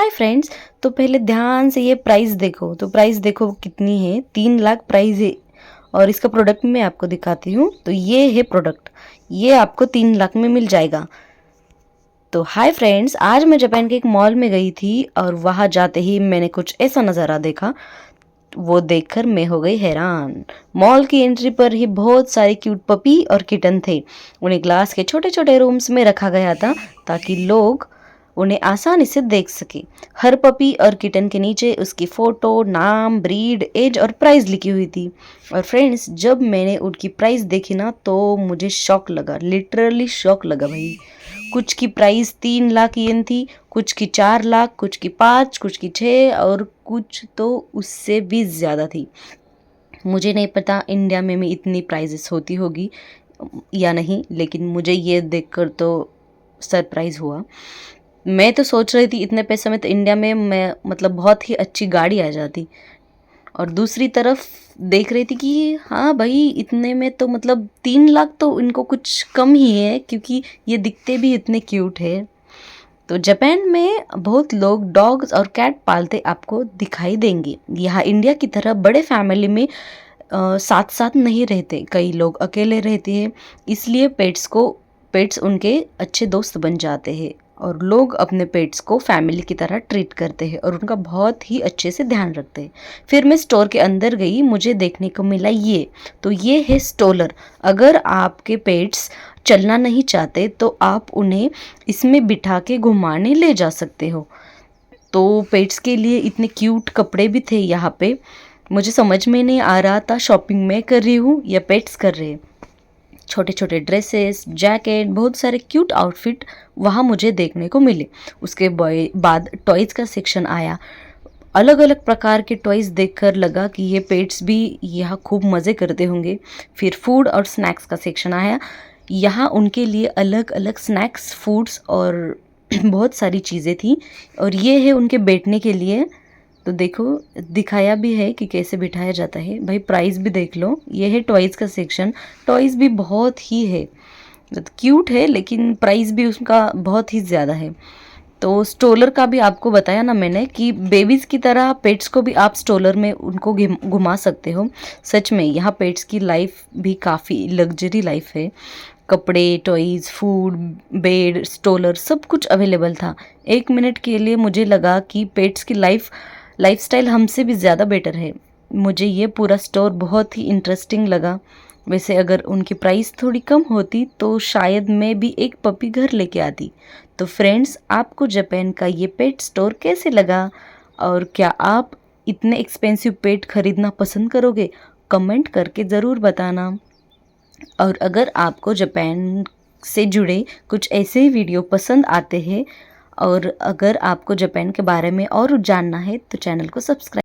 Hi friends, तो पहले ध्यान से ये प्राइस देखो। तो प्राइस देखो कितनी है, 3 लाख प्राइस है। और इसका प्रोडक्ट मैं आपको दिखाती हूँ। तो ये है प्रोडक्ट, ये आपको 3 लाख में मिल जाएगा। तो हाय फ्रेंड्स, आज मैं जापान के एक मॉल में गई थी और वहाँ जाते ही मैंने कुछ ऐसा नज़ारा देखा। वो देखकर मैं हो गई हैरान। मॉल की एंट्री पर ही बहुत सारे क्यूट पपी और किटन थे। उन्हें ग्लास के छोटे छोटे रूम्स में रखा गया था ताकि लोग उन्हें आसानी से देख सके। हर पपी और किटन के नीचे उसकी फोटो, नाम, ब्रीड, एज और प्राइस लिखी हुई थी। और फ्रेंड्स, जब मैंने उनकी प्राइस देखी ना तो मुझे शॉक लगा, लिटरली शॉक लगा भाई। कुछ की प्राइस 3 लाख येन थी, कुछ की 4 लाख, कुछ की 5, कुछ की 6 और कुछ तो उससे भी ज़्यादा थी। मुझे नहीं पता इंडिया में भी इतनी प्राइजेस होती होगी या नहीं, लेकिन मुझे ये देखकर तो सरप्राइज़ हुआ। मैं तो सोच रही थी इतने पैसे में तो इंडिया में मैं मतलब बहुत ही अच्छी गाड़ी आ जाती। और दूसरी तरफ देख रही थी कि हाँ भाई, इतने में तो मतलब 3 लाख तो इनको कुछ कम ही है, क्योंकि ये दिखते भी इतने क्यूट है। तो जापान में बहुत लोग डॉग्स और कैट पालते आपको दिखाई देंगे। यहाँ इंडिया की तरह बड़े फैमिली में साथ साथ नहीं रहते, कई लोग अकेले रहते हैं। इसलिए पेट्स उनके अच्छे दोस्त बन जाते हैं और लोग अपने पेट्स को फैमिली की तरह ट्रीट करते हैं और उनका बहुत ही अच्छे से ध्यान रखते हैं। फिर मैं स्टोर के अंदर गई, मुझे देखने को मिला ये है स्टोलर। अगर आपके पेट्स चलना नहीं चाहते तो आप उन्हें इसमें बिठा के घुमाने ले जा सकते हो। तो पेट्स के लिए इतने क्यूट कपड़े भी थे यहाँ पे। मुझे समझ में नहीं आ रहा था शॉपिंग मैं कर रही हूँ या पेट्स कर रहे हैं। छोटे छोटे ड्रेसेस, जैकेट, बहुत सारे क्यूट आउटफिट वहाँ मुझे देखने को मिले। उसके बाद टॉयज़ का सेक्शन आया। अलग अलग प्रकार के टॉयज़ देखकर लगा कि ये पेट्स भी यहाँ खूब मज़े करते होंगे। फिर फूड और स्नैक्स का सेक्शन आया। यहाँ उनके लिए अलग अलग स्नैक्स, फूड्स और बहुत सारी चीज़ें थी। और ये है उनके बैठने के लिए। तो देखो, दिखाया भी है कि कैसे बिठाया जाता है। भाई प्राइस भी देख लो। ये है टॉयज़ का सेक्शन। टॉयज़ भी बहुत ही है, क्यूट है, लेकिन प्राइस भी उसका बहुत ही ज़्यादा है। तो स्ट्रोलर का भी आपको बताया ना मैंने कि बेबीज़ की तरह पेट्स को भी आप स्ट्रोलर में उनको घुमा सकते हो। सच में यहाँ पेट्स की लाइफ भी काफ़ी लग्जरी लाइफ है। कपड़े, टॉयज़, फूड, बेड, स्ट्रोलर सब कुछ अवेलेबल था। 1 मिनट के लिए मुझे लगा कि पेट्स की लाइफस्टाइल हमसे भी ज़्यादा बेटर है। मुझे ये पूरा स्टोर बहुत ही इंटरेस्टिंग लगा। वैसे अगर उनकी प्राइस थोड़ी कम होती तो शायद मैं भी एक पपी घर लेके आती। तो फ्रेंड्स, आपको जापान का ये पेट स्टोर कैसे लगा और क्या आप इतने एक्सपेंसिव पेट खरीदना पसंद करोगे? कमेंट करके ज़रूर बताना। और अगर आपको जापान से जुड़े कुछ ऐसे ही वीडियो पसंद आते हैं और अगर आपको जापान के बारे में और जानना है तो चैनल को सब्सक्राइब